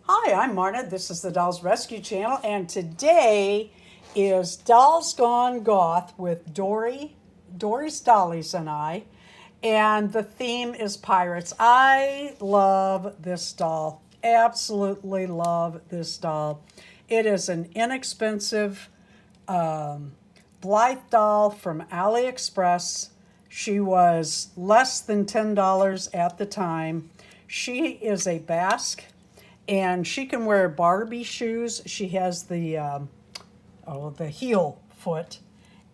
Hi, I'm Marna. This is the Dolls Rescue Channel, and today is Dolls Gone Goth with Dory's Dollies and I, and the theme is pirates. I love this doll. Absolutely love this doll. It is an inexpensive Blythe doll from AliExpress. She was less than $10 at the time. She is a Basque, and she can wear Barbie shoes. She has the heel foot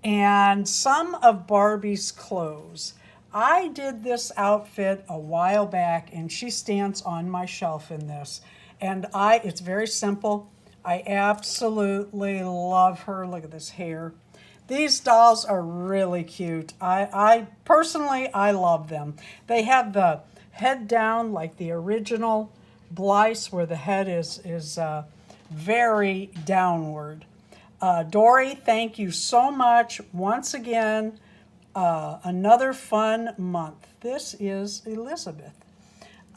and some of Barbie's clothes. I did this outfit a while back, and she stands on my shelf in this. And it's very simple. I absolutely love her. Look at this hair. These dolls are really cute. I personally love them. They have the head down like the original Blythe, where the head is very downward. Dory, thank you so much. Once again, another fun month. This is Elizabeth.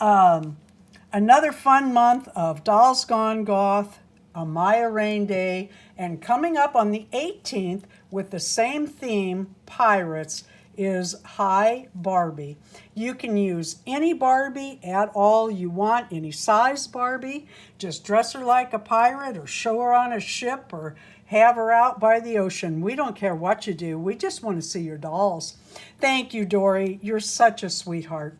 Another fun month of Dolls Gone Goth, Amaya Rain Day, and coming up on the 18th with the same theme, Pirates, is Hi Barbie. You can use any Barbie at all you want, any size Barbie. Just dress her like a pirate or show her on a ship or have her out by the ocean. We don't care what you do. We just want to see your dolls. Thank you, Dory. You're such a sweetheart.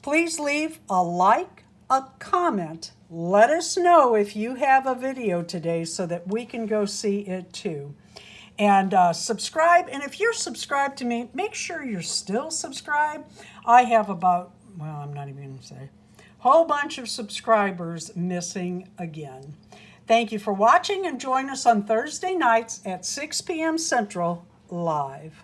Please leave a like, a comment. Let us know if you have a video today so that we can go see it too. And subscribe. And if you're subscribed to me, make sure you're still subscribed. I have about, well, I'm not even going to say, whole bunch of subscribers missing again. Thank you for watching, and join us on Thursday nights at 6 p.m. Central live.